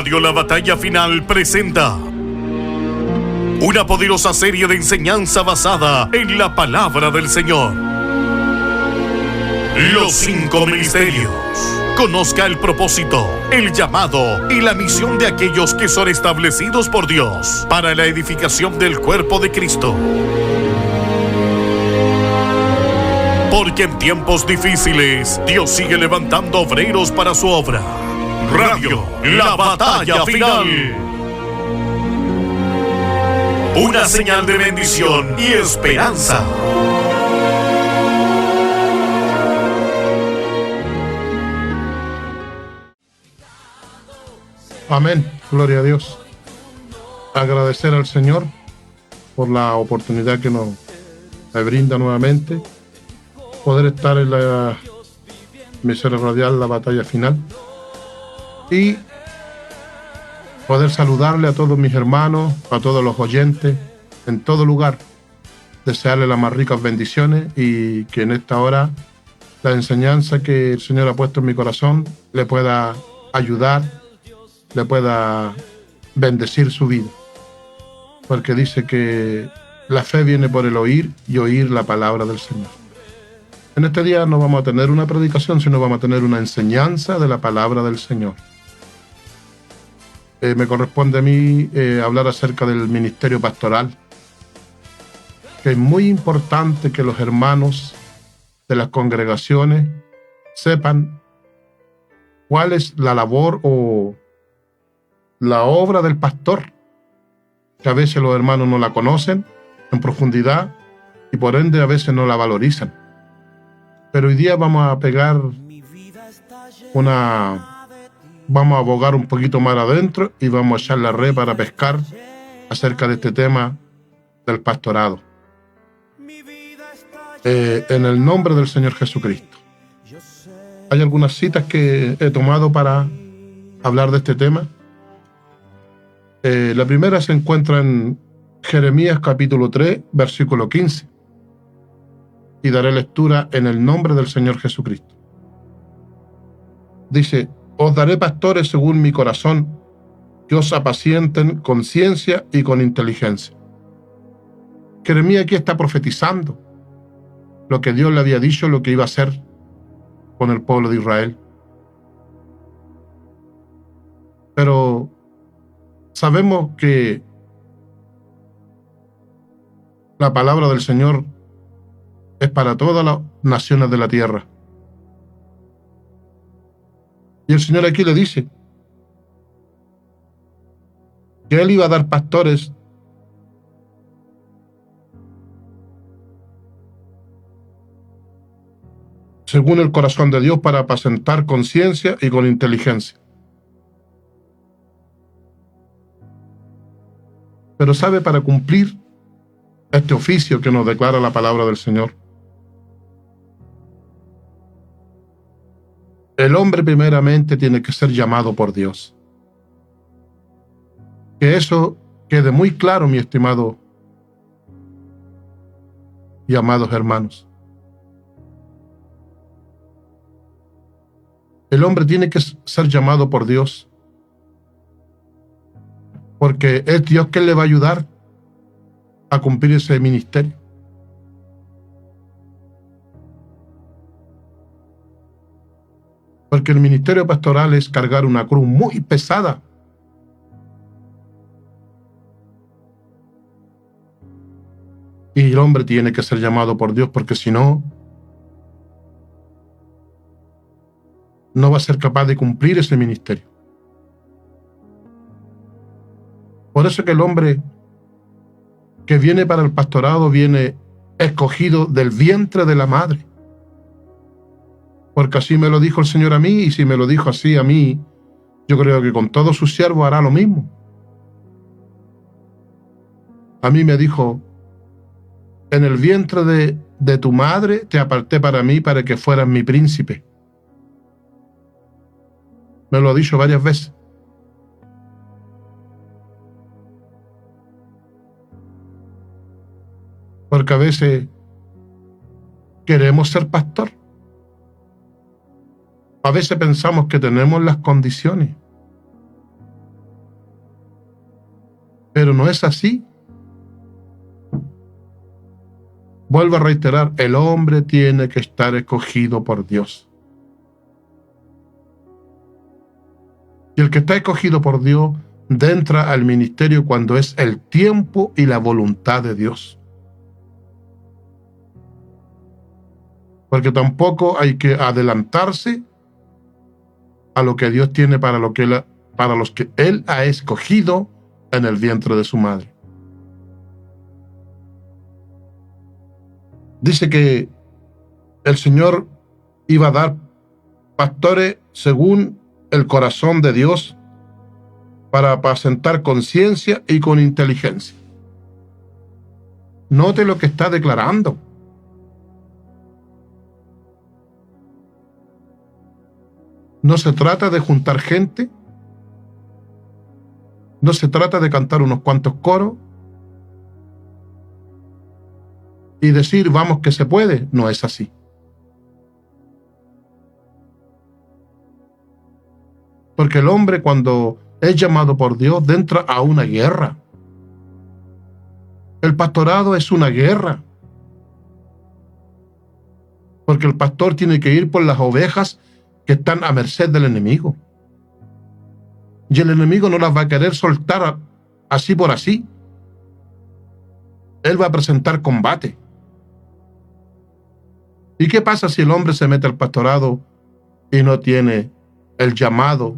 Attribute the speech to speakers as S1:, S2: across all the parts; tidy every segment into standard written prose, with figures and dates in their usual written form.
S1: Radio La Batalla Final presenta una poderosa serie de enseñanza basada en la palabra del Señor. Los 5 ministerios. Conozca el propósito, el llamado y la misión de aquellos que son establecidos por Dios para la edificación del cuerpo de Cristo. Porque en tiempos difíciles, Dios sigue levantando obreros para su obra. Radio La Batalla Final. Una señal de bendición y esperanza.
S2: Amén, gloria a Dios. Agradecer al Señor por la oportunidad que nos brinda nuevamente poder estar en la emisora radial La Batalla Final y poder saludarle a todos mis hermanos, a todos los oyentes en todo lugar, desearle las más ricas bendiciones y que en esta hora la enseñanza que el Señor ha puesto en mi corazón le pueda ayudar, le pueda bendecir su vida, porque dice que la fe viene por el oír y oír la palabra del Señor. En este día no vamos a tener una predicación, sino vamos a tener una enseñanza de la palabra del Señor. Me corresponde a mí hablar acerca del ministerio pastoral, que es muy importante que los hermanos de las congregaciones sepan cuál es la labor o la obra del pastor, que a veces los hermanos no la conocen en profundidad y por ende a veces no la valorizan. Pero hoy día vamos a vamos a abogar un poquito más adentro y vamos a echar la red para pescar acerca de este tema del pastorado. En el nombre del Señor Jesucristo. Hay algunas citas que he tomado para hablar de este tema. La primera se encuentra en Jeremías capítulo 3, versículo 15. Y daré lectura en el nombre del Señor Jesucristo. Dice: os daré pastores según mi corazón, que os apacienten con ciencia y con inteligencia. Jeremías aquí está profetizando lo que Dios le había dicho, lo que iba a hacer con el pueblo de Israel. Pero sabemos que la palabra del Señor es para todas las naciones de la tierra. Y el Señor aquí le dice que Él iba a dar pastores según el corazón de Dios para apacentar con ciencia y con inteligencia. Pero sabe, para cumplir este oficio que nos declara la palabra del Señor, el hombre primeramente tiene que ser llamado por Dios. Que eso quede muy claro, mi estimado y amados hermanos. El hombre tiene que ser llamado por Dios, porque es Dios quien le va a ayudar a cumplir ese ministerio. Porque el ministerio pastoral es cargar una cruz muy pesada. Y el hombre tiene que ser llamado por Dios, porque si no, no va a ser capaz de cumplir ese ministerio. Por eso que el hombre que viene para el pastorado viene escogido del vientre de la madre. Porque así me lo dijo el Señor a mí, y si me lo dijo así a mí, yo creo que con todos sus siervos hará lo mismo. A mí me dijo: en el vientre de tu madre te aparté para mí, para que fueras mi príncipe. Me lo ha dicho varias veces. Porque a veces queremos ser pastor. A veces pensamos que tenemos las condiciones. Pero no es así. Vuelvo a reiterar, el hombre tiene que estar escogido por Dios. Y el que está escogido por Dios entra al ministerio cuando es el tiempo y la voluntad de Dios. Porque tampoco hay que adelantarse a lo que Dios tiene para los que Él ha escogido en el vientre de su madre. Dice que el Señor iba a dar pastores según el corazón de Dios para apacentar con ciencia y con inteligencia. Note lo que está declarando. No se trata de juntar gente, no se trata de cantar unos cuantos coros y decir, vamos que se puede. No es así. Porque el hombre, cuando es llamado por Dios, entra a una guerra. El pastorado es una guerra. Porque el pastor tiene que ir por las ovejas que están a merced del enemigo. Y el enemigo no las va a querer soltar así por así. Él va a presentar combate. ¿Y qué pasa si el hombre se mete al pastorado y no tiene el llamado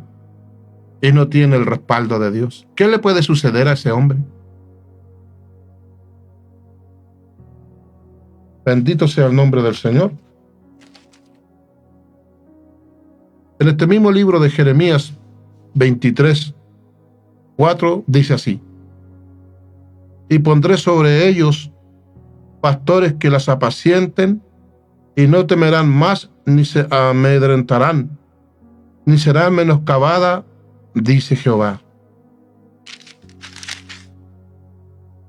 S2: y no tiene el respaldo de Dios? ¿Qué le puede suceder a ese hombre? Bendito sea el nombre del Señor. En este mismo libro de Jeremías 23:4 dice así: y pondré sobre ellos pastores que las apacienten, y no temerán más, ni se amedrentarán, ni será menoscabada, dice Jehová.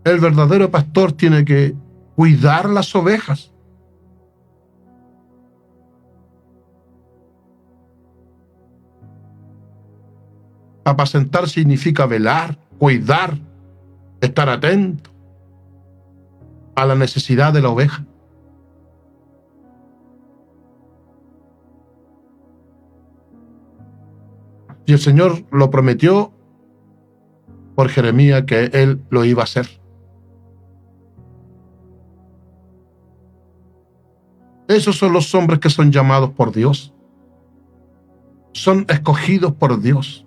S2: El verdadero pastor tiene que cuidar las ovejas. Apacentar significa velar, cuidar, estar atento a la necesidad de la oveja. Y el Señor lo prometió por Jeremías que Él lo iba a hacer. Esos son los hombres que son llamados por Dios. Son escogidos por Dios.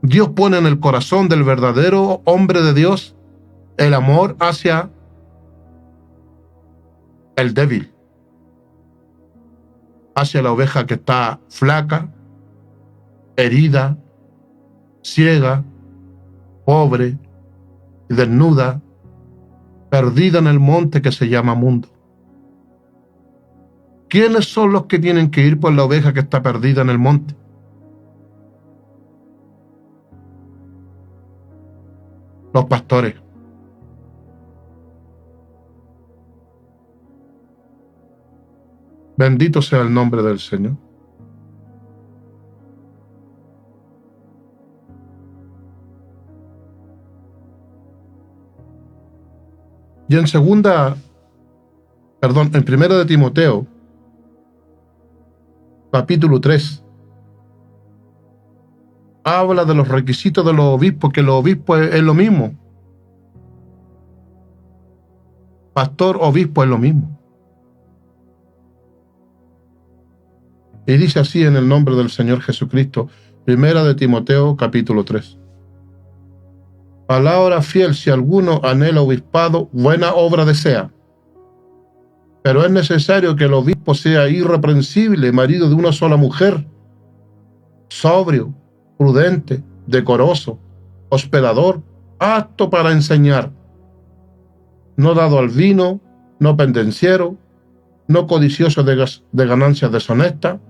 S2: Dios pone en el corazón del verdadero hombre de Dios el amor hacia el débil, hacia la oveja que está flaca, herida, ciega, pobre, desnuda, perdida en el monte que se llama mundo. ¿Quiénes son los que tienen que ir por la oveja que está perdida en el monte? Los pastores. Bendito sea el nombre del Señor. Y en primera de Timoteo, capítulo 3, habla de los requisitos de los obispos, que los obispos es lo mismo. Pastor, obispo es lo mismo. Y dice así en el nombre del Señor Jesucristo, primera de Timoteo, capítulo 3. Palabra fiel, si alguno anhela obispado, buena obra desea. Pero es necesario que el obispo sea irreprensible, marido de una sola mujer, sobrio, prudente, decoroso, hospedador, apto para enseñar, no dado al vino, no pendenciero, no codicioso de ganancias deshonestas,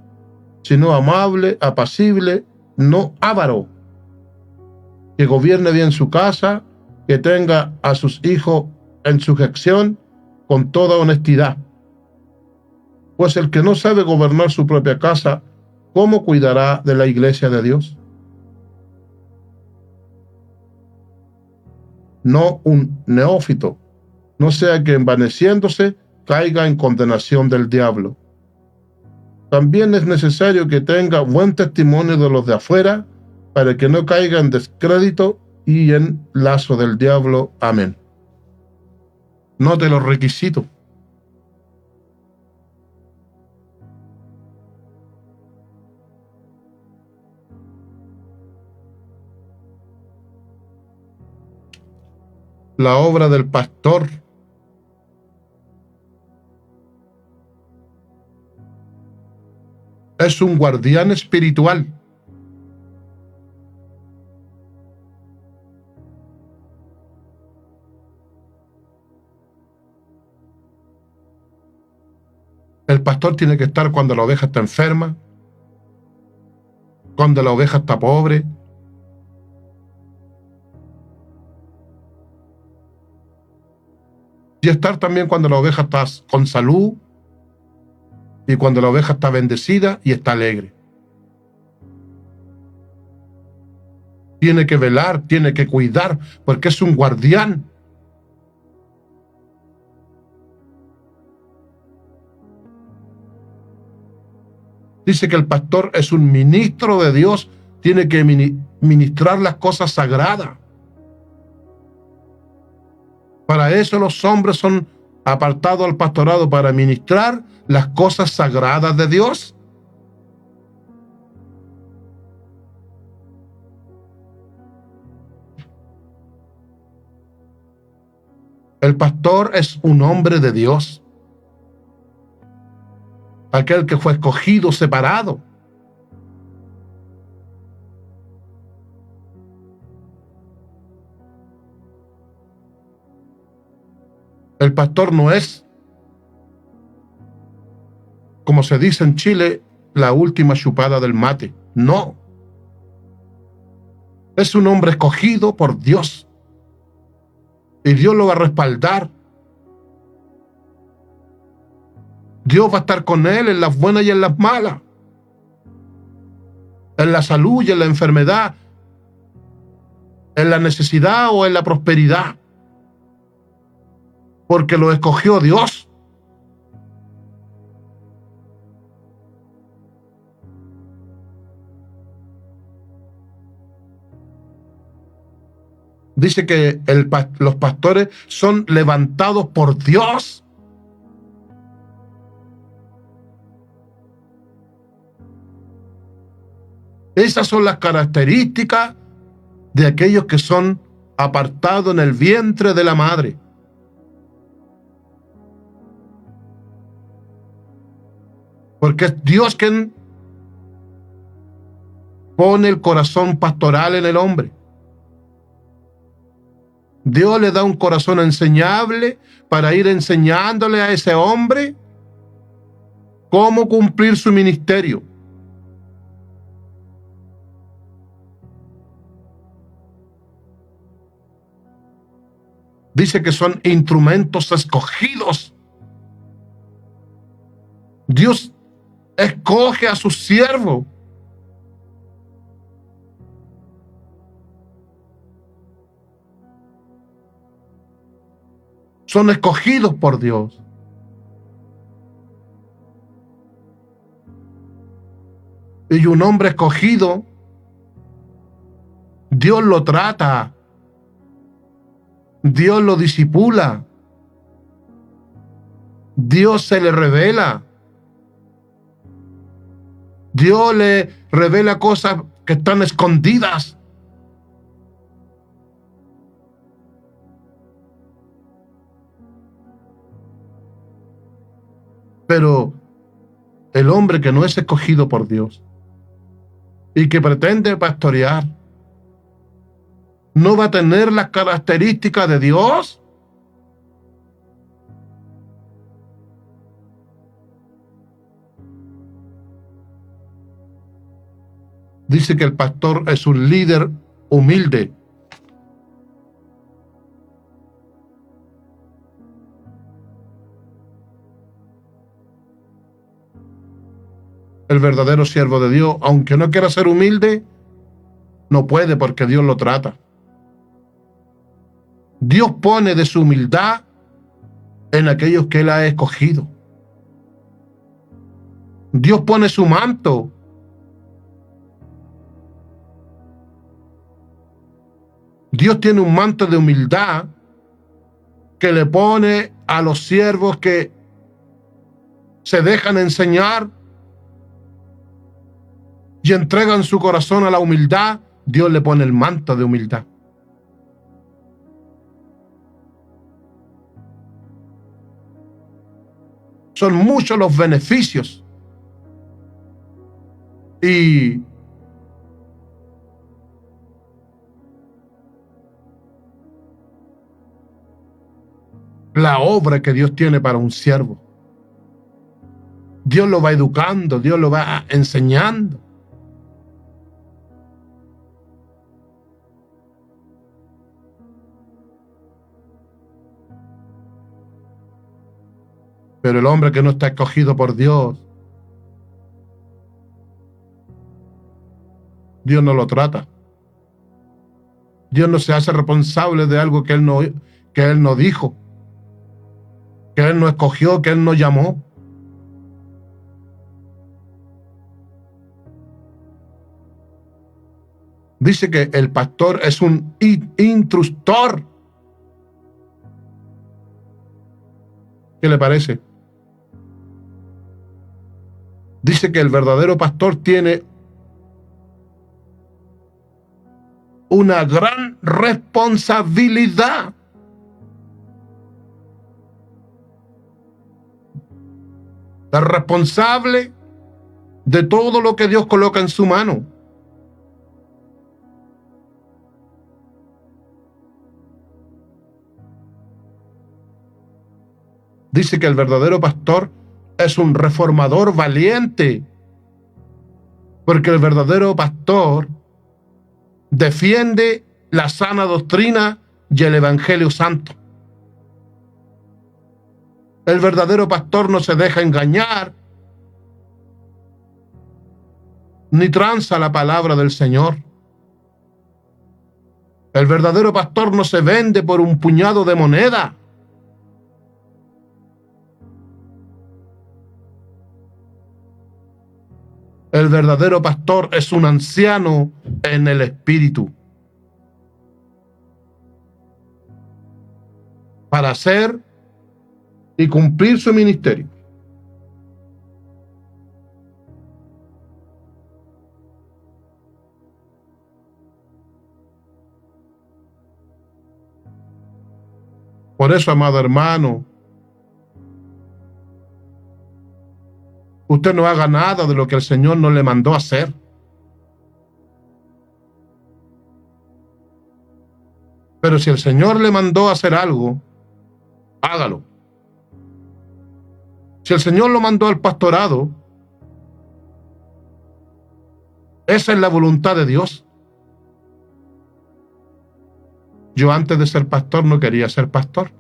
S2: sino amable, apacible, no avaro, que gobierne bien su casa, que tenga a sus hijos en sujeción con toda honestidad. Pues el que no sabe gobernar su propia casa, ¿cómo cuidará de la iglesia de Dios? no un neófito, no sea que envaneciéndose caiga en condenación del diablo. También es necesario que tenga buen testimonio de los de afuera para que no caiga en descrédito y en lazo del diablo. Amén. Note los requisitos. La obra del pastor es un guardián espiritual. El pastor tiene que estar cuando la oveja está enferma, cuando la oveja está pobre, y estar también cuando la oveja está con salud y cuando la oveja está bendecida y está alegre. Tiene que velar, tiene que cuidar, porque es un guardián. Dice que el pastor es un ministro de Dios, tiene que ministrar las cosas sagradas. Para eso los hombres son apartados al pastorado, para ministrar las cosas sagradas de Dios. El pastor es un hombre de Dios, aquel que fue escogido, separado. El pastor no es, como se dice en Chile, la última chupada del mate. No. Es un hombre escogido por Dios. Y Dios lo va a respaldar. Dios va a estar con él en las buenas y en las malas. En la salud y en la enfermedad. En la necesidad o en la prosperidad. Porque lo escogió Dios. Dice que los pastores son levantados por Dios. Esas son las características de aquellos que son apartados en el vientre de la madre. Porque es Dios quien pone el corazón pastoral en el hombre. Dios le da un corazón enseñable para ir enseñándole a ese hombre cómo cumplir su ministerio. Dice que son instrumentos escogidos. Dios escoge a sus siervos. Son escogidos por Dios. Y un hombre escogido, Dios lo trata. Dios lo disipula. Dios se le revela. Dios le revela cosas que están escondidas. Pero el hombre que no es escogido por Dios y que pretende pastorear, ¿no va a tener las características de Dios? Dice que el pastor es un líder humilde. El verdadero siervo de Dios, aunque no quiera ser humilde, no puede porque Dios lo trata. Dios pone de su humildad en aquellos que Él ha escogido. Dios pone su manto Dios tiene un manto de humildad que le pone a los siervos que se dejan enseñar y entregan su corazón a la humildad. Dios le pone el manto de humildad. Son muchos los beneficios y la obra que Dios tiene para un siervo. Dios lo va educando, Dios lo va enseñando. Pero el hombre que no está escogido por Dios, Dios no lo trata. Dios no se hace responsable de algo que Él no dijo, que Él no escogió, que Él no llamó. Dice que el pastor es un instructor. ¿Qué le parece? Dice que el verdadero pastor tiene una gran responsabilidad. Es responsable de todo lo que Dios coloca en su mano. Dice que el verdadero pastor es un reformador valiente, porque el verdadero pastor defiende la sana doctrina y el evangelio santo. El verdadero pastor no se deja engañar, ni tranza la palabra del Señor. El verdadero pastor no se vende por un puñado de moneda. El verdadero pastor es un anciano en el espíritu, para hacer y cumplir su ministerio. Por eso, amado hermano, usted no haga nada de lo que el Señor no le mandó a hacer. Pero si el Señor le mandó a hacer algo, hágalo. Si el Señor lo mandó al pastorado, esa es la voluntad de Dios. Yo antes de ser pastor no quería ser pastor.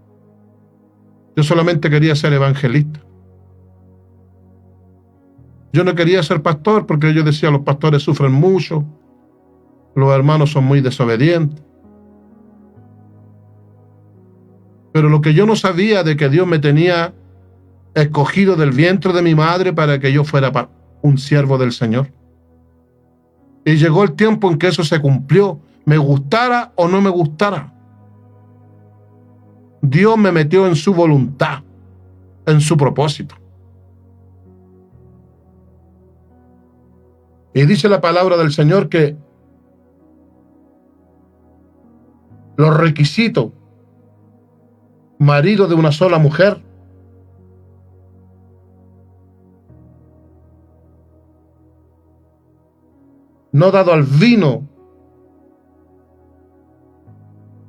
S2: Yo solamente quería ser evangelista. Yo no quería ser pastor porque yo decía, los pastores sufren mucho, los hermanos son muy desobedientes. Pero lo que yo no sabía de que Dios me tenía escogido del vientre de mi madre para que yo fuera un siervo del Señor. Y llegó el tiempo en que eso se cumplió, me gustara o no me gustara. Dios me metió en su voluntad, en su propósito. Y dice la palabra del Señor que los requisitos, marido de una sola mujer, no dado al vino,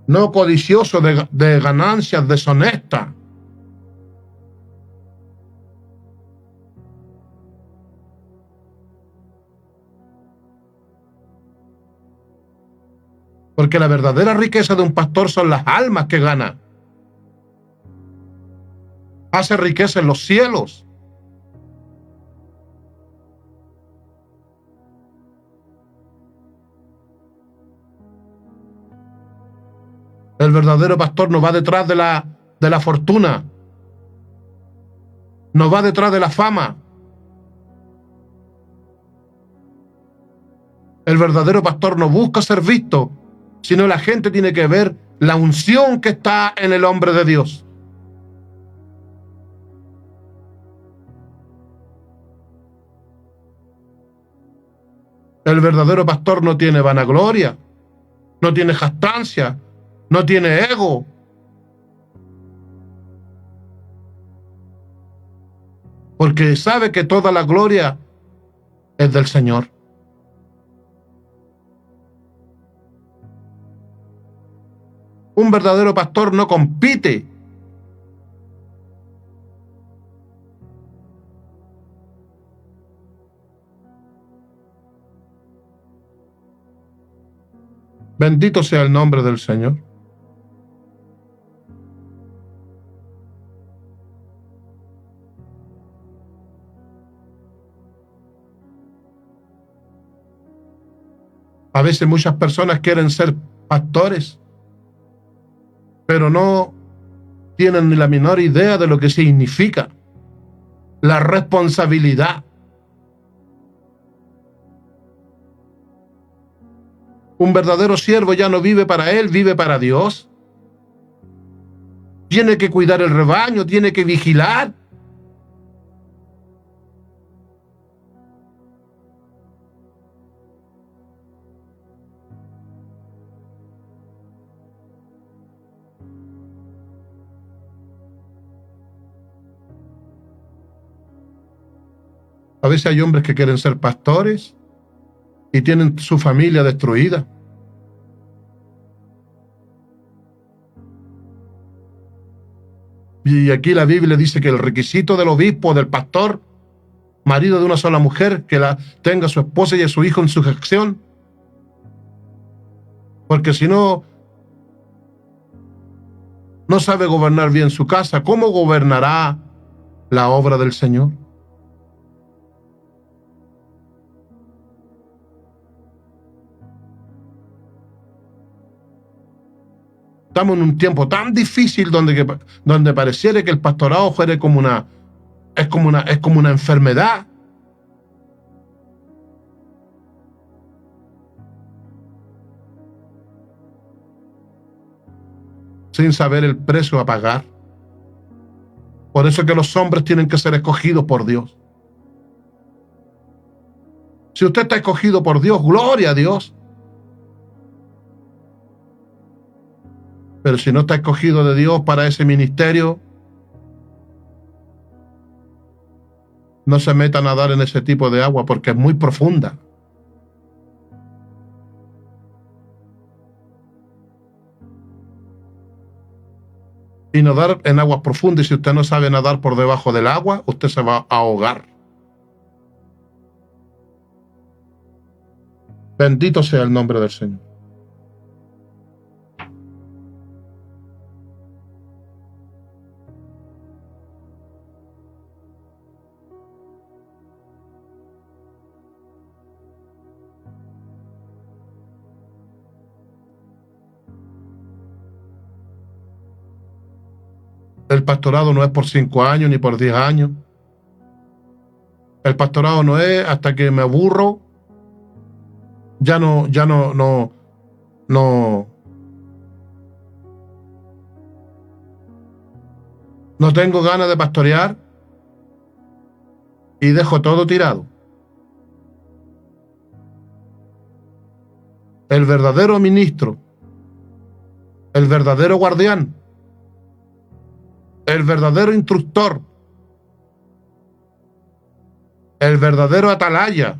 S2: no codicioso de ganancias deshonestas, porque la verdadera riqueza de un pastor son las almas que gana. Hace riqueza en los cielos. El verdadero pastor no va detrás de la fortuna, no va detrás de la fama. El verdadero pastor no busca ser visto, sino la gente tiene que ver la unción que está en el hombre de Dios. El verdadero pastor no tiene vanagloria, no tiene jactancia, no tiene ego. Porque sabe que toda la gloria es del Señor. Un verdadero pastor no compite. Bendito sea el nombre del Señor. A veces muchas personas quieren ser pastores, pero no tienen ni la menor idea de lo que significa la responsabilidad. Un verdadero siervo ya no vive para él, vive para Dios. Tiene que cuidar el rebaño, tiene que vigilar. A veces hay hombres que quieren ser pastores y tienen su familia destruida. Y aquí la Biblia dice que el requisito del obispo, del pastor, marido de una sola mujer, que tenga a su esposa y a su hijo en sujeción. Porque si no sabe gobernar bien su casa, ¿cómo gobernará la obra del Señor? Estamos en un tiempo tan difícil donde pareciera que el pastorado fuera como una enfermedad. Sin saber el precio a pagar. Por eso es que los hombres tienen que ser escogidos por Dios. Si usted está escogido por Dios, gloria a Dios. Pero si no está escogido de Dios para ese ministerio, no se meta a nadar en ese tipo de agua porque es muy profunda. Y nadar en aguas profundas, y si usted no sabe nadar por debajo del agua, usted se va a ahogar. Bendito sea el nombre del Señor. El pastorado no es por 5 años ni por 10 años. El pastorado no es hasta que me aburro, ya no tengo ganas de pastorear y dejo todo tirado. El verdadero ministro, el verdadero guardián, el verdadero instructor, el verdadero atalaya,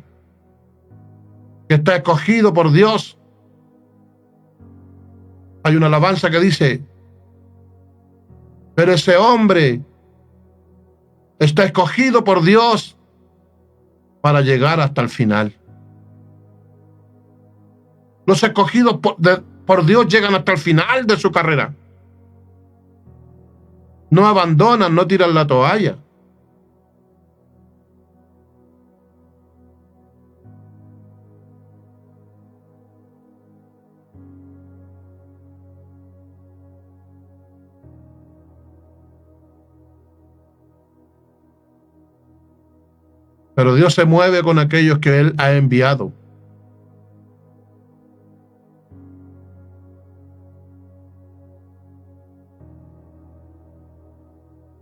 S2: que está escogido por Dios. Hay una alabanza que dice: pero ese hombre está escogido por Dios para llegar hasta el final. Los escogidos por Dios llegan hasta el final de su carrera. No abandonan, no tiran la toalla. Pero Dios se mueve con aquellos que Él ha enviado.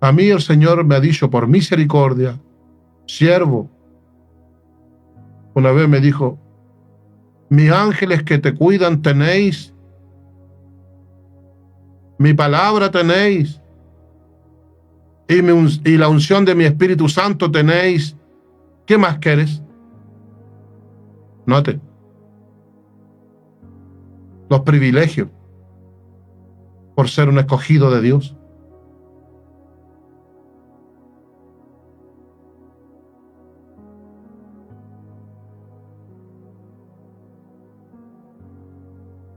S2: A mí el Señor me ha dicho por misericordia, siervo, una vez me dijo, mis ángeles que te cuidan tenéis, mi palabra tenéis, y la unción de mi Espíritu Santo tenéis. ¿Qué más quieres? Note, los privilegios por ser un escogido de Dios.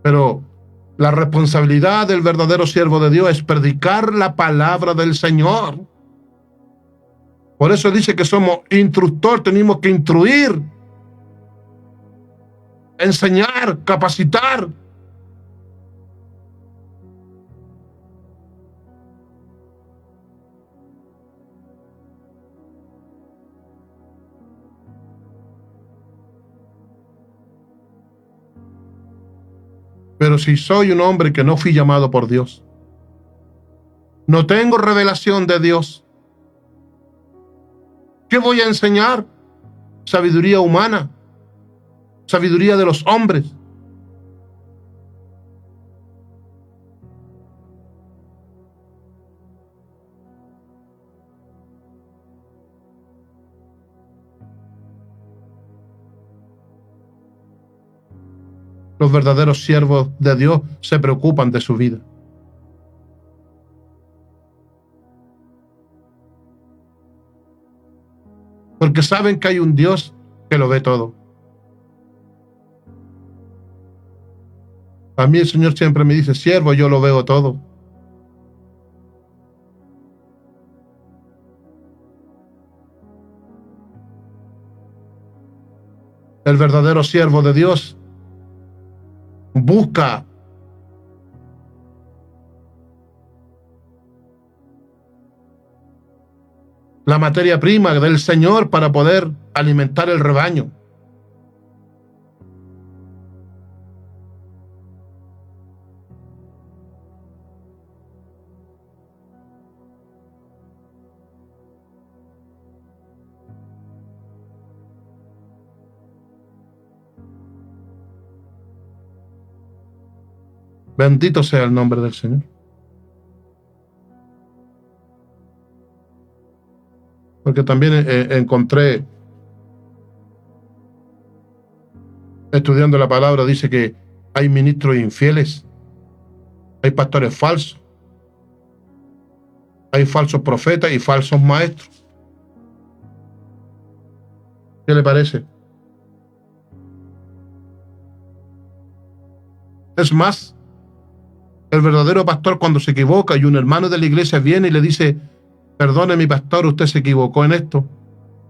S2: Pero la responsabilidad del verdadero siervo de Dios es predicar la palabra del Señor. Por eso dice que somos instructor, tenemos que instruir, enseñar, capacitar. Pero si soy un hombre que no fui llamado por Dios, no tengo revelación de Dios, ¿qué voy a enseñar? Sabiduría humana, sabiduría de los hombres. Los verdaderos siervos de Dios se preocupan de su vida. Porque saben que hay un Dios que lo ve todo. A mí el Señor siempre me dice, siervo, yo lo veo todo. El verdadero siervo de Dios busca la materia prima del Señor para poder alimentar el rebaño. Bendito sea el nombre del Señor. Porque también encontré, estudiando la palabra, dice que hay ministros infieles, hay pastores falsos, hay falsos profetas y falsos maestros. ¿Qué le parece? Es más, el verdadero pastor cuando se equivoca y un hermano de la iglesia viene y le dice, perdone mi pastor, usted se equivocó en esto.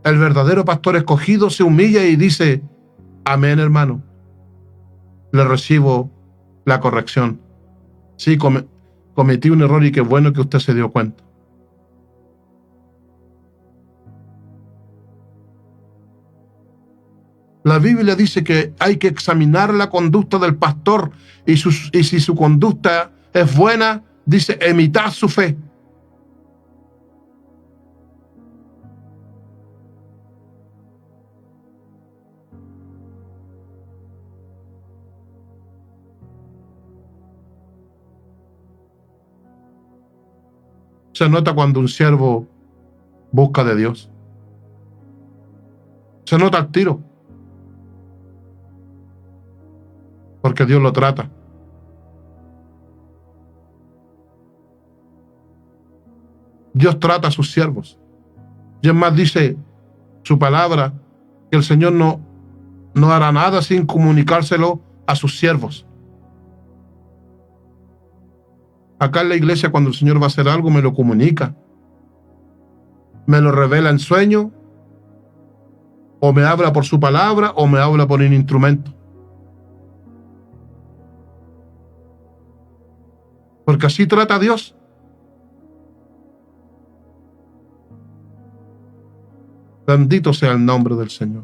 S2: El verdadero pastor escogido se humilla y dice, amén hermano, le recibo la corrección. Sí, cometí un error y qué bueno que usted se dio cuenta. La Biblia dice que hay que examinar la conducta del pastor y si su conducta es buena, dice, imitar su fe. Se nota cuando un siervo busca de Dios. Se nota al tiro. Porque Dios lo trata. Dios trata a sus siervos. Y es más, dice su palabra, que el Señor no hará nada sin comunicárselo a sus siervos. Acá en la iglesia, cuando el Señor va a hacer algo, me lo comunica. Me lo revela en sueño, o me habla por su palabra, o me habla por un instrumento. Porque así trata a Dios. Bendito sea el nombre del Señor.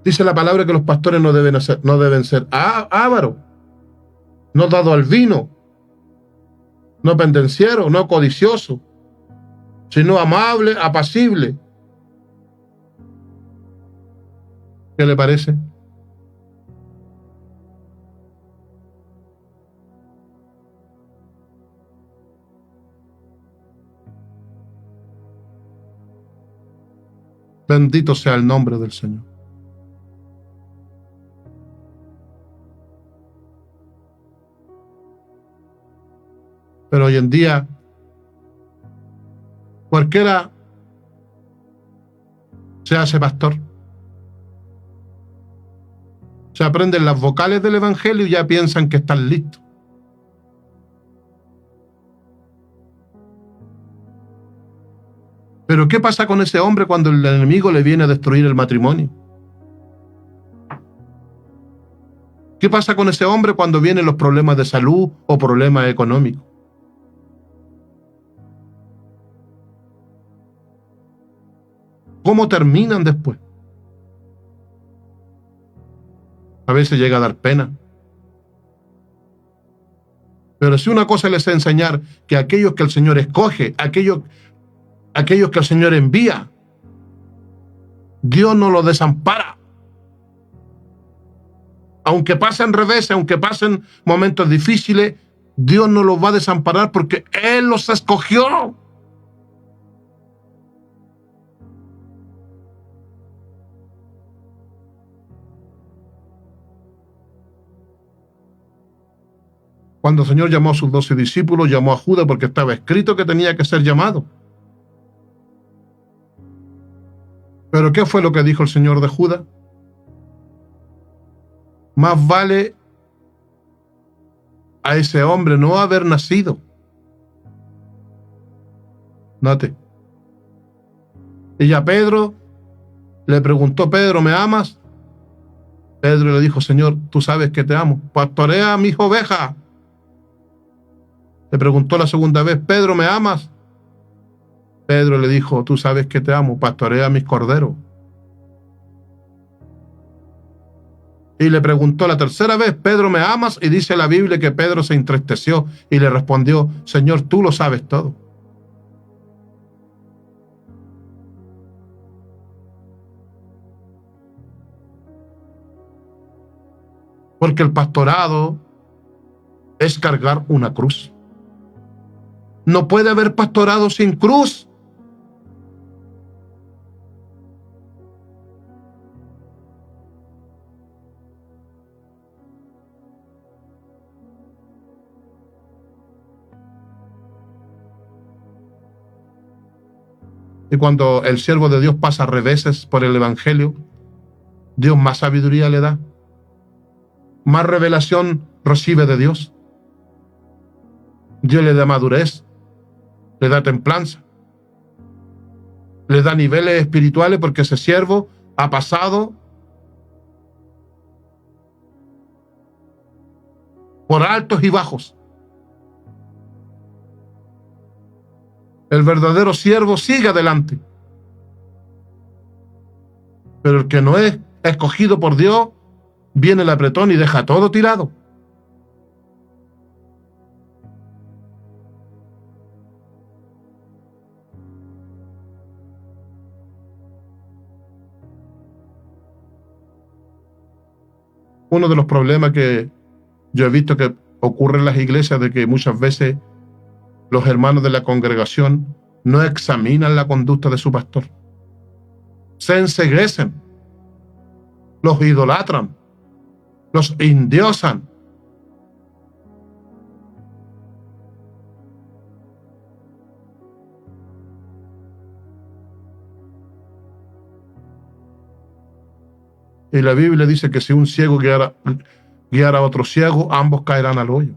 S2: Dice la palabra que los pastores no deben ser ávaros, no dados al vino, no pendencieros, no codiciosos, sino amables, apacibles. ¿Qué le parece? Bendito sea el nombre del Señor. Pero hoy en día, cualquiera se hace pastor. Se aprenden las vocales del Evangelio y ya piensan que están listos. Pero ¿qué pasa con ese hombre cuando el enemigo le viene a destruir el matrimonio? ¿Qué pasa con ese hombre cuando vienen los problemas de salud o problemas económicos? ¿Cómo terminan después? A veces llega a dar pena. Pero si una cosa les enseñar que aquellos que el Señor escoge, aquellos que el Señor envía, Dios no los desampara. Aunque pasen reveses, aunque pasen momentos difíciles, Dios no los va a desamparar porque Él los escogió. Cuando el Señor llamó a sus 12 discípulos, llamó a Judas porque estaba escrito que tenía que ser llamado. ¿Pero qué fue lo que dijo el Señor de Judas? Más vale a ese hombre no haber nacido. Note. Y a Pedro le preguntó, Pedro, ¿me amas? Pedro le dijo, Señor, tú sabes que te amo. Pastorea a mis ovejas. Le preguntó la segunda vez, Pedro, ¿me amas? Pedro le dijo, tú sabes que te amo, pastorea a mis corderos. Y le preguntó la tercera vez, Pedro, ¿me amas? Y dice la Biblia que Pedro se entristeció y le respondió, Señor, tú lo sabes todo. Porque el pastorado es cargar una cruz. No puede haber pastorado sin cruz. Y cuando el siervo de Dios pasa reveses por el Evangelio, Dios más sabiduría le da, más revelación recibe de Dios. Dios le da madurez, le da templanza, le da niveles espirituales porque ese siervo ha pasado por altos y bajos. El verdadero siervo sigue adelante. Pero el que no es escogido por Dios, viene el apretón y deja todo tirado. Uno de los problemas que yo he visto que ocurre en las iglesias de que muchas veces los hermanos de la congregación no examinan la conducta de su pastor. Se enceguecen, los idolatran, los endiosan. Y la Biblia dice que si un ciego guiara a otro ciego, ambos caerán al hoyo.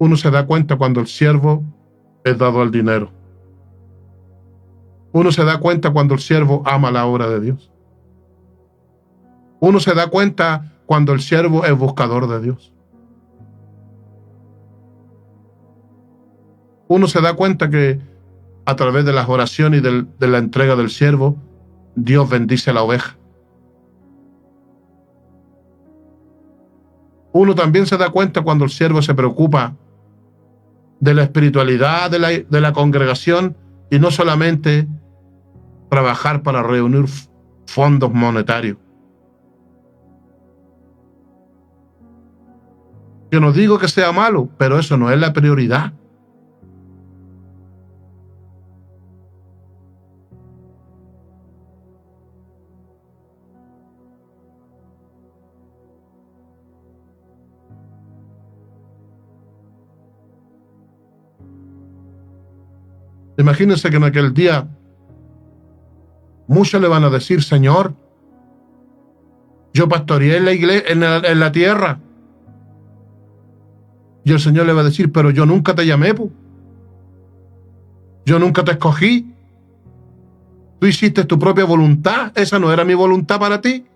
S2: Uno se da cuenta cuando el siervo es dado al dinero. Uno se da cuenta cuando el siervo ama la obra de Dios. Uno se da cuenta cuando el siervo es buscador de Dios. Uno se da cuenta que a través de las oraciones y de la entrega del siervo, Dios bendice a la oveja. Uno también se da cuenta cuando el siervo se preocupa de la espiritualidad de la congregación y no solamente trabajar para reunir fondos monetarios. Yo no digo que sea malo, pero eso no es la prioridad. Imagínense que en aquel día muchos le van a decir: Señor, yo pastoreé en la iglesia, en la tierra. Y el Señor le va a decir: pero yo nunca te llamé, po. Yo nunca te escogí. Tú hiciste tu propia voluntad. Esa no era mi voluntad para ti.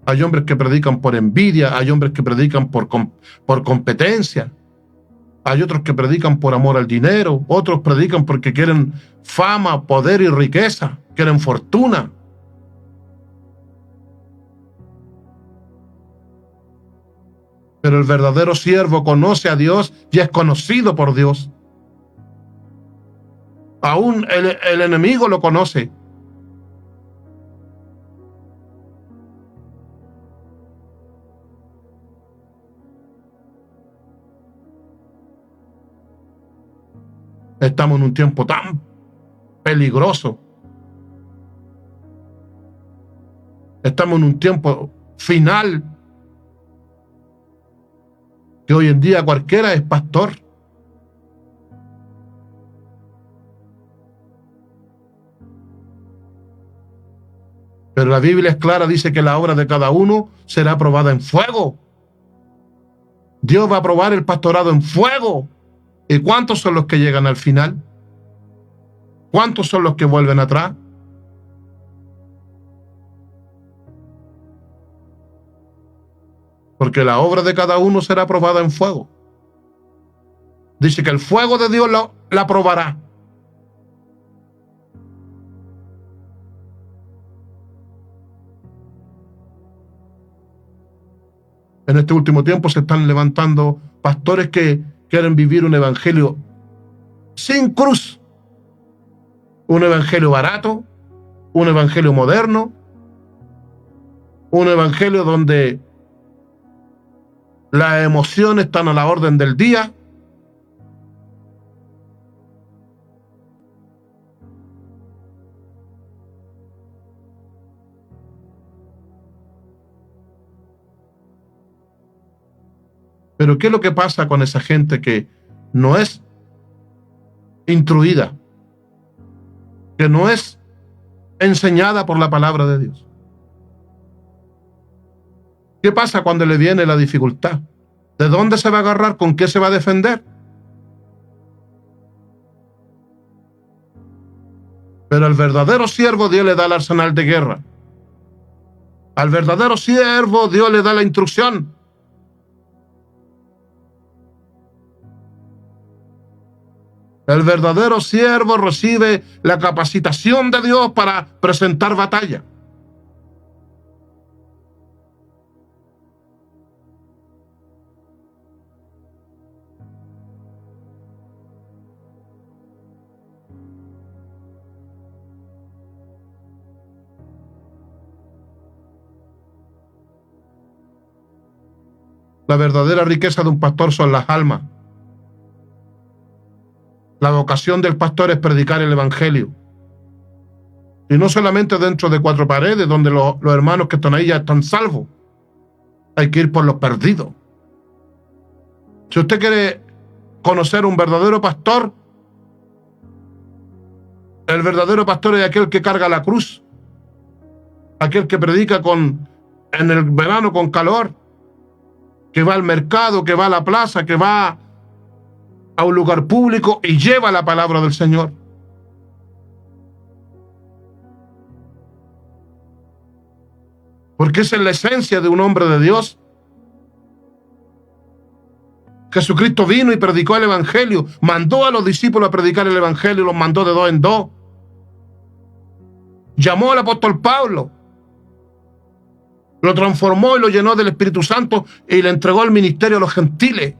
S2: Hay hombres que predican por envidia, hay hombres que predican por competencia, hay otros que predican por amor al dinero, otros predican porque quieren fama, poder y riqueza, quieren fortuna. Pero el verdadero siervo conoce a Dios y es conocido por Dios. Aún el enemigo lo conoce. Estamos en un tiempo tan peligroso. Estamos en un tiempo final que hoy en día cualquiera es pastor. Pero la Biblia es clara, dice que la obra de cada uno será probada en fuego. Dios va a probar el pastorado en fuego. ¿Y cuántos son los que llegan al final? ¿Cuántos son los que vuelven atrás? Porque la obra de cada uno será probada en fuego. Dice que el fuego de Dios la probará. En este último tiempo se están levantando pastores que quieren vivir un evangelio sin cruz. Un evangelio barato, un evangelio moderno, un evangelio donde las emociones están a la orden del día. Pero ¿qué es lo que pasa con esa gente que no es instruida, que no es enseñada por la palabra de Dios? ¿Qué pasa cuando le viene la dificultad? ¿De dónde se va a agarrar? ¿Con qué se va a defender? Pero al verdadero siervo Dios le da el arsenal de guerra. Al verdadero siervo Dios le da la instrucción. El verdadero siervo recibe la capacitación de Dios para presentar batalla. La verdadera riqueza de un pastor son las almas. La vocación del pastor es predicar el evangelio. Y no solamente dentro de cuatro paredes, donde los hermanos que están ahí ya están salvos. Hay que ir por los perdidos. Si usted quiere conocer un verdadero pastor, el verdadero pastor es aquel que carga la cruz. Aquel que predica con en el verano con calor, que va al mercado, que va a la plaza, que va a un lugar público y lleva la palabra del Señor. Porque esa es la esencia de un hombre de Dios. Jesucristo vino y predicó el Evangelio, mandó a los discípulos a predicar el Evangelio, los mandó de dos en dos. Llamó al apóstol Pablo, lo transformó y lo llenó del Espíritu Santo y le entregó el ministerio a los gentiles.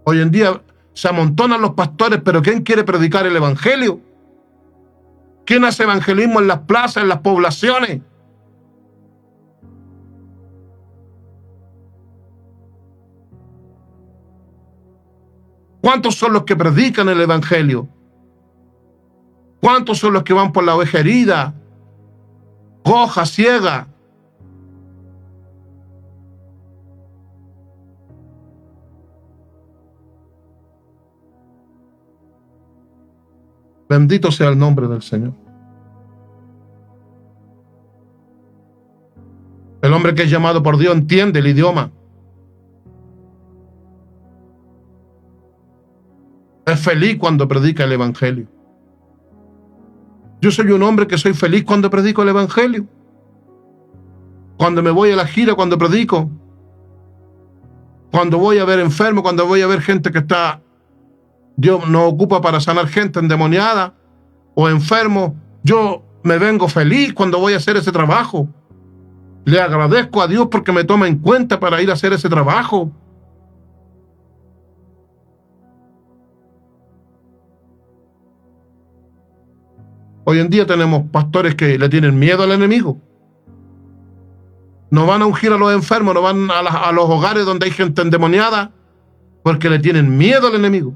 S2: Hoy en día se amontonan los pastores, pero ¿quién quiere predicar el Evangelio? ¿Quién hace evangelismo en las plazas, en las poblaciones? ¿Cuántos son los que predican el Evangelio? ¿Cuántos son los que van por la oveja herida, coja, ciega? Bendito sea el nombre del Señor. El hombre que es llamado por Dios entiende el idioma. Es feliz cuando predica el Evangelio. Yo soy un hombre que soy feliz cuando predico el Evangelio. Cuando me voy a la gira, cuando predico. Cuando voy a ver enfermos, cuando voy a ver gente que está... Dios nos ocupa para sanar gente endemoniada o enfermo. Yo me vengo feliz cuando voy a hacer ese trabajo. Le agradezco a Dios porque me toma en cuenta para ir a hacer ese trabajo. Hoy en día tenemos pastores que le tienen miedo al enemigo. No van a ungir a los enfermos, no van a los hogares donde hay gente endemoniada porque le tienen miedo al enemigo.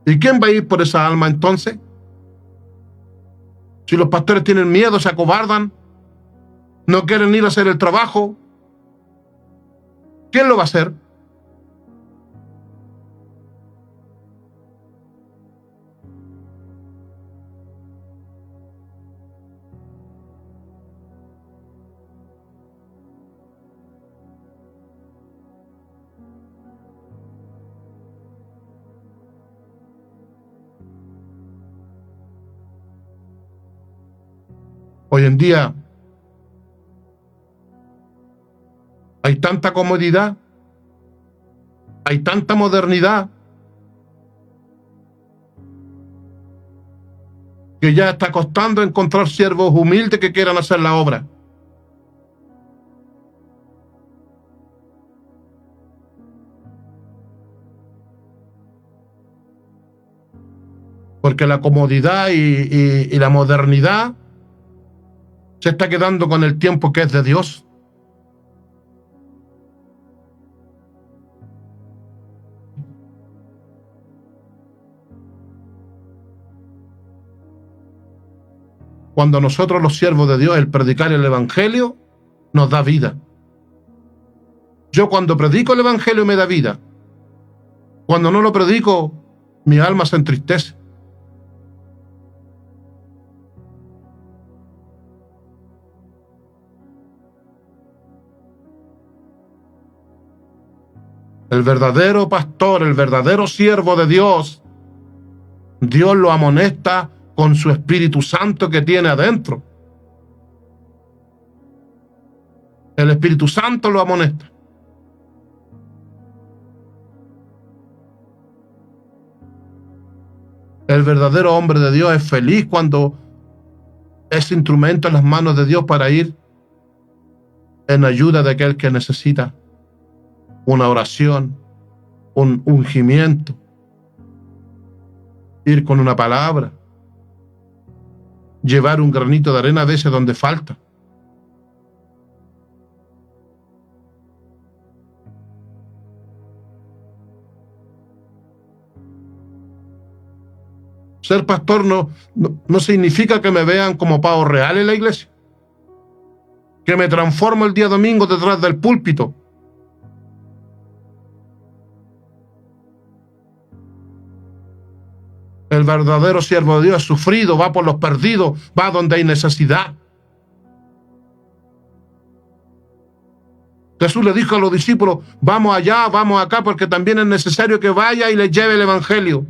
S2: ¿Y quién va a ir por esa alma entonces? Si los pastores tienen miedo, se acobardan, no quieren ir a hacer el trabajo, ¿quién lo va a hacer? Hoy en día hay tanta comodidad, hay tanta modernidad, que ya está costando encontrar siervos humildes que quieran hacer la obra. Porque la comodidad y la modernidad se está quedando con el tiempo que es de Dios. Cuando nosotros los siervos de Dios, el predicar el Evangelio, nos da vida. Yo cuando predico el Evangelio me da vida. Cuando no lo predico, mi alma se entristece. El verdadero pastor, el verdadero siervo de Dios, Dios lo amonesta con su Espíritu Santo que tiene adentro. El Espíritu Santo lo amonesta. El verdadero hombre de Dios es feliz cuando es instrumento en las manos de Dios para ir en ayuda de aquel que necesita una oración, un ungimiento, ir con una palabra, llevar un granito de arena de ese donde falta. Ser pastor no significa que me vean como pavo real en la iglesia, que me transformo el día domingo detrás del púlpito, El verdadero siervo de Dios es sufrido, va por los perdidos, va donde hay necesidad. Jesús le dijo a los discípulos, vamos allá, vamos acá, porque también es necesario que vaya y les lleve el evangelio.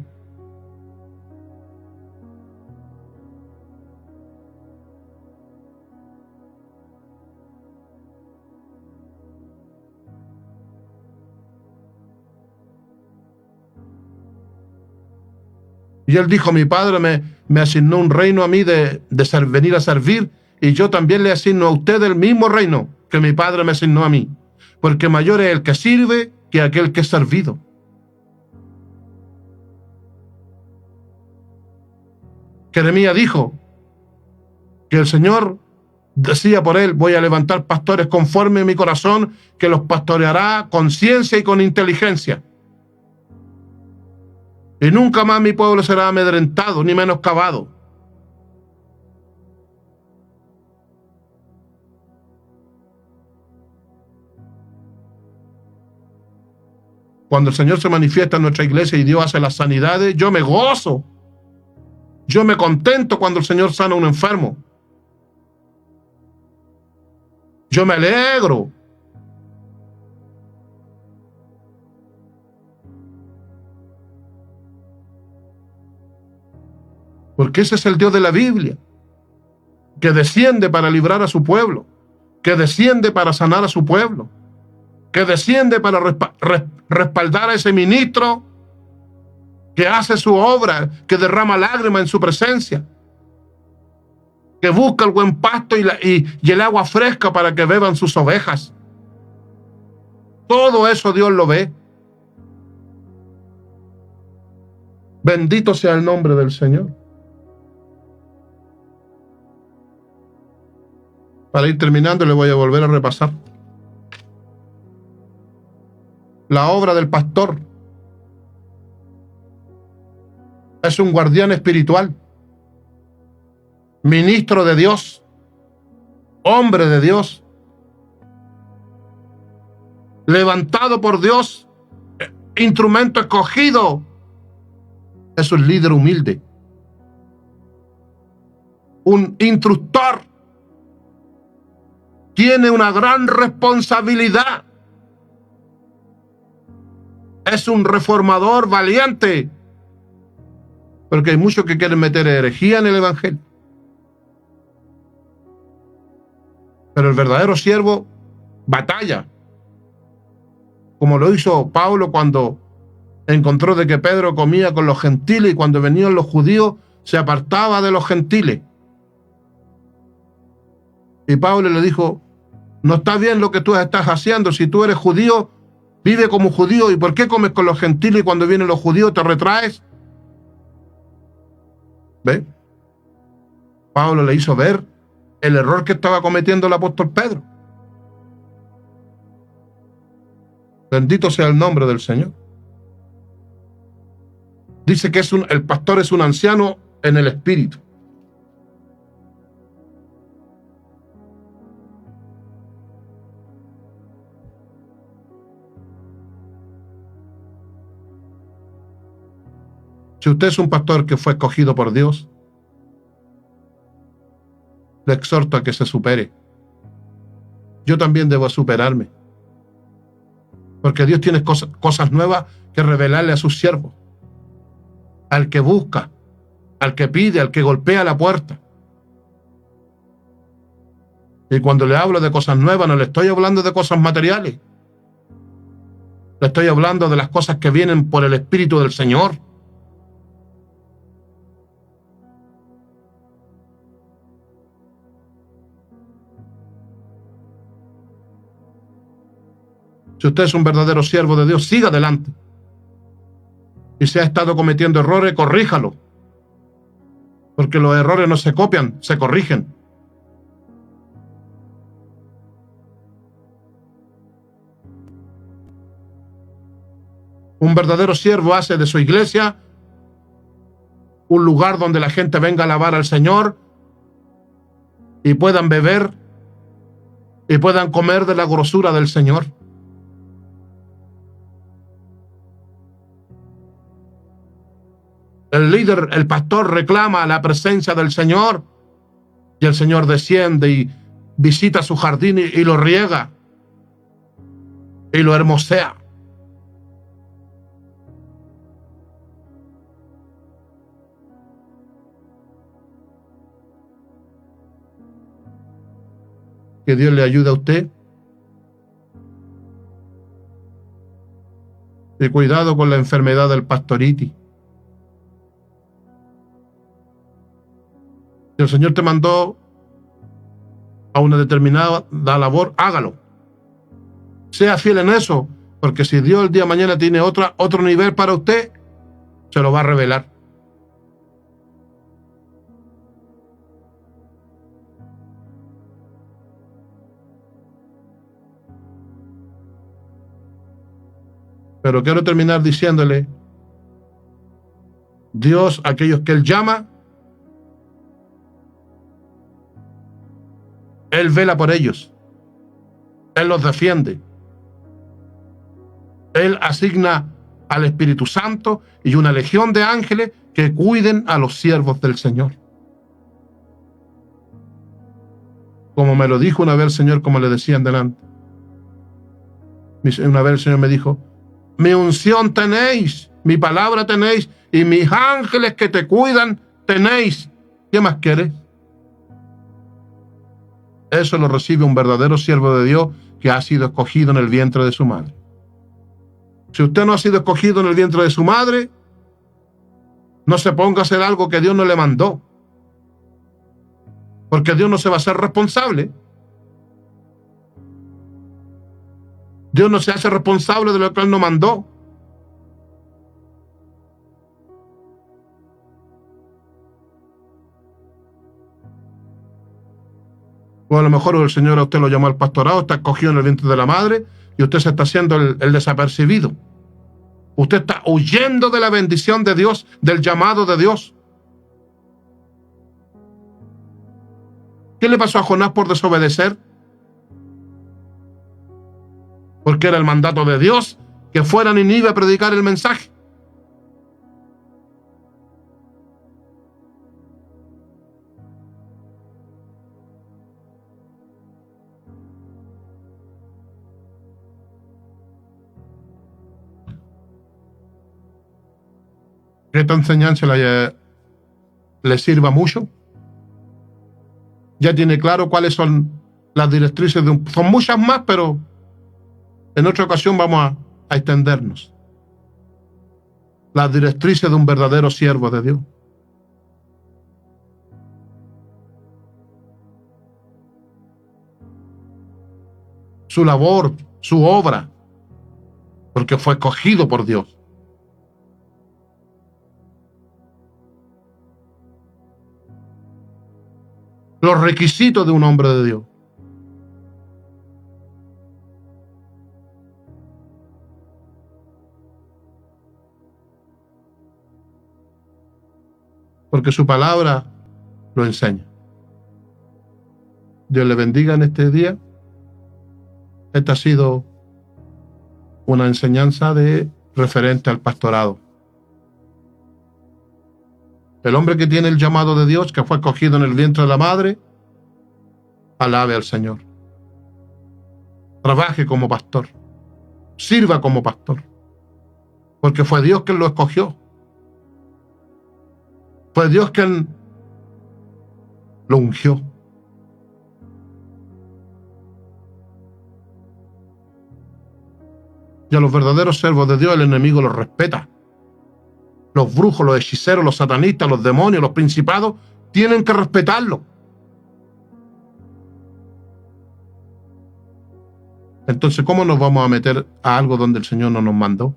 S2: Y él dijo, mi padre me asignó un reino a mí de venir a servir, y yo también le asigno a usted el mismo reino que mi padre me asignó a mí, porque mayor es el que sirve que aquel que es servido. Jeremías dijo que el Señor decía por él, voy a levantar pastores conforme a mi corazón, que los pastoreará con ciencia y con inteligencia. Y nunca más mi pueblo será amedrentado ni menoscabado. Cuando el Señor se manifiesta en nuestra iglesia y Dios hace las sanidades, yo me gozo. Yo me contento cuando el Señor sana a un enfermo. Yo me alegro. Porque ese es el Dios de la Biblia, que desciende para librar a su pueblo, que desciende para sanar a su pueblo, que desciende para respaldar a ese ministro que hace su obra, que derrama lágrimas en su presencia, que busca el buen pasto y el agua fresca para que beban sus ovejas. Todo eso Dios lo ve. Bendito sea el nombre del Señor. Para ir terminando, le voy a volver a repasar. La obra del pastor es un guardián espiritual, ministro de Dios, hombre de Dios, levantado por Dios, instrumento escogido. Es un líder humilde, un instructor. Tiene una gran responsabilidad. Es un reformador valiente. Porque hay muchos que quieren meter herejía en el evangelio. Pero el verdadero siervo batalla. Como lo hizo Pablo cuando encontró de que Pedro comía con los gentiles y cuando venían los judíos se apartaba de los gentiles. Y Pablo le dijo, no está bien lo que tú estás haciendo. Si tú eres judío, vive como judío. ¿Y por qué comes con los gentiles y cuando vienen los judíos te retraes? ¿Ve? Pablo le hizo ver el error que estaba cometiendo el apóstol Pedro. Bendito sea el nombre del Señor. Dice que el pastor es un anciano en el espíritu. Si usted es un pastor que fue escogido por Dios, le exhorto a que se supere. Yo también debo superarme. Porque Dios tiene cosas nuevas que revelarle a sus siervos. Al que busca, al que pide, al que golpea la puerta. Y cuando le hablo de cosas nuevas, no le estoy hablando de cosas materiales. Le estoy hablando de las cosas que vienen por el Espíritu del Señor. Si usted es un verdadero siervo de Dios, siga adelante. Y si ha estado cometiendo errores, corríjalo. Porque los errores no se copian, se corrigen. Un verdadero siervo hace de su iglesia un lugar donde la gente venga a alabar al Señor y puedan beber y puedan comer de la grosura del Señor. El líder, el pastor, reclama la presencia del Señor y el Señor desciende y visita su jardín y lo riega y lo hermosea. Que Dios le ayude a usted. Y cuidado con la enfermedad del pastoritis. Si el Señor te mandó a una determinada labor, hágalo. Sea fiel en eso, porque si Dios el día de mañana tiene otro nivel para usted, se lo va a revelar. Pero quiero terminar diciéndole, Dios, aquellos que Él llama, Él vela por ellos. Él los defiende. Él asigna al Espíritu Santo y una legión de ángeles que cuiden a los siervos del Señor. Como me lo dijo una vez el Señor, como le decían delante. Una vez el Señor me dijo, mi unción tenéis, mi palabra tenéis, y mis ángeles que te cuidan tenéis. ¿Qué más quieres? Eso lo recibe un verdadero siervo de Dios que ha sido escogido en el vientre de su madre. Si usted no ha sido escogido en el vientre de su madre, no se ponga a hacer algo que Dios no le mandó. Porque Dios no se va a hacer responsable. Dios no se hace responsable de lo que Él no mandó. O a lo mejor el Señor a usted lo llamó al pastorado, está escogido en el vientre de la madre y usted se está haciendo el desapercibido. Usted está huyendo de la bendición de Dios, del llamado de Dios. ¿Qué le pasó a Jonás por desobedecer? Porque era el mandato de Dios que fuera a Nínive a predicar el mensaje. Que esta enseñanza le sirva mucho. Ya tiene claro cuáles son las directrices son muchas más, pero en otra ocasión vamos a extendernos. Las directrices de un verdadero siervo de Dios. Su labor, su obra, porque fue escogido por Dios. Los requisitos de un hombre de Dios. Porque su palabra lo enseña. Dios le bendiga en este día. Esta ha sido una enseñanza referente al pastorado. El hombre que tiene el llamado de Dios, que fue escogido en el vientre de la madre, alabe al Señor. Trabaje como pastor. Sirva como pastor. Porque fue Dios quien lo escogió. Fue Dios quien lo ungió. Y a los verdaderos siervos de Dios el enemigo los respeta. Los brujos, los hechiceros, los satanistas, los demonios, los principados tienen que respetarlo. Entonces, ¿cómo nos vamos a meter a algo donde el Señor no nos mandó?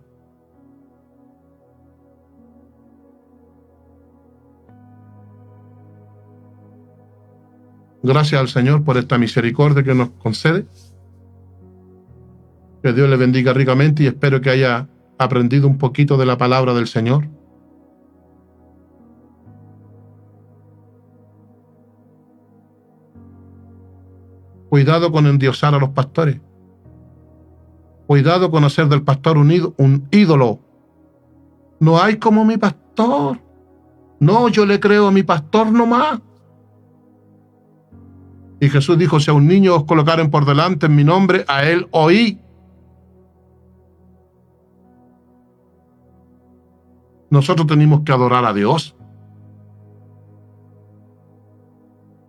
S2: Gracias al Señor por esta misericordia que nos concede. Que Dios le bendiga ricamente y espero que haya aprendido un poquito de la palabra del Señor. Cuidado con endiosar a los pastores. Cuidado con hacer del pastor un ídolo. No hay como mi pastor. No, yo le creo a mi pastor nomás. Y Jesús dijo, si a un niño os colocaren por delante en mi nombre, a él oí. Nosotros tenemos que adorar a Dios.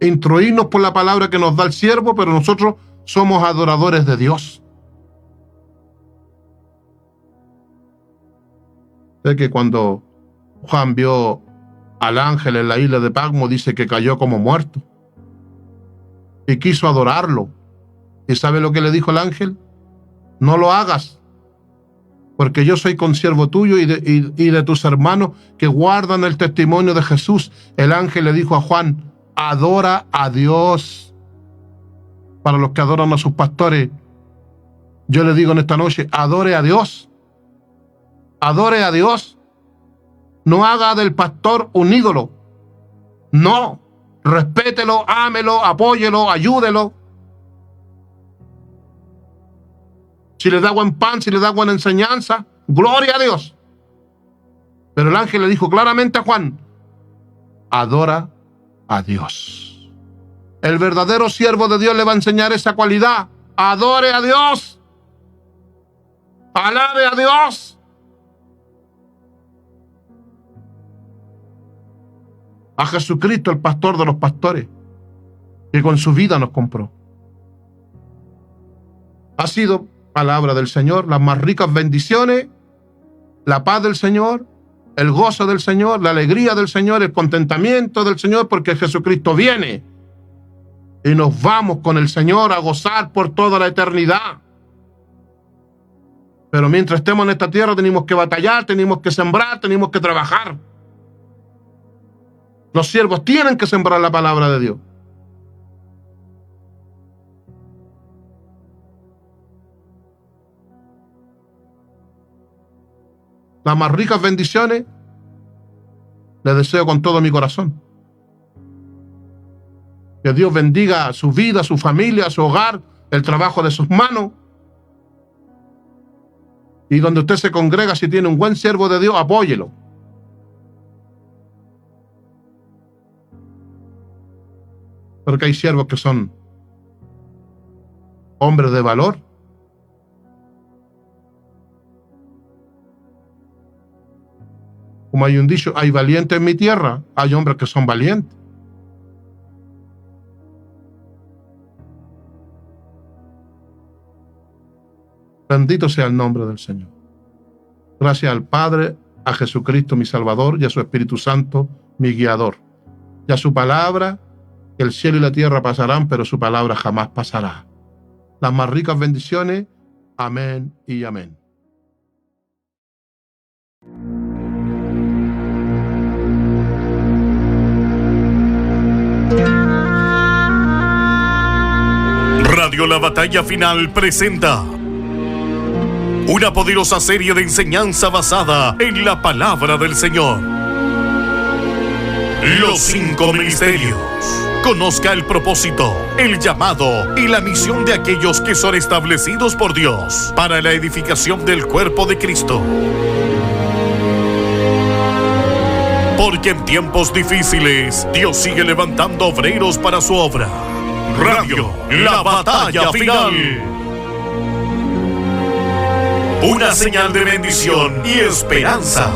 S2: Instruirnos por la palabra que nos da el siervo, pero nosotros somos adoradores de Dios. Sé que cuando Juan vio al ángel en la isla de Patmos, dice que cayó como muerto y quiso adorarlo. ¿Y sabe lo que le dijo el ángel? No lo hagas, porque yo soy consiervo tuyo y de tus hermanos que guardan el testimonio de Jesús. El ángel le dijo a Juan, adora a Dios. Para los que adoran a sus pastores, yo les digo en esta noche, adore a Dios. Adore a Dios. No haga del pastor un ídolo. No. Respételo, ámelo, apóyelo, ayúdelo. Si le da buen pan, si le da buena enseñanza, gloria a Dios. Pero el ángel le dijo claramente a Juan, adora a Dios. El verdadero siervo de Dios le va a enseñar esa cualidad. Adore a Dios. Alabe a Dios. A Jesucristo, el pastor de los pastores, que con su vida nos compró. Ha sido palabra del Señor, las más ricas bendiciones, la paz del Señor, el gozo del Señor, la alegría del Señor, el contentamiento del Señor, porque Jesucristo viene y nos vamos con el Señor a gozar por toda la eternidad. Pero mientras estemos en esta tierra tenemos que batallar, tenemos que sembrar, tenemos que trabajar. Los siervos tienen que sembrar la palabra de Dios. Las más ricas bendiciones les deseo con todo mi corazón. Que Dios bendiga su vida, su familia, su hogar, el trabajo de sus manos. Y donde usted se congrega, si tiene un buen siervo de Dios, apóyelo. Porque hay siervos que son hombres de valor. Como hay un dicho, hay valientes en mi tierra, hay hombres que son valientes. Bendito sea el nombre del Señor. Gracias al Padre, a Jesucristo mi Salvador y a su Espíritu Santo mi guiador. Y a su palabra, que el cielo y la tierra pasarán, pero su palabra jamás pasará. Las más ricas bendiciones. Amén y amén.
S1: Radio La Batalla Final presenta una poderosa serie de enseñanza basada en la palabra del Señor. Los 5 ministerios. Conozca el propósito, el llamado y la misión de aquellos que son establecidos por Dios para la edificación del cuerpo de Cristo. Porque en tiempos difíciles, Dios sigue levantando obreros para su obra. Radio La Batalla Final. Una señal de bendición y esperanza.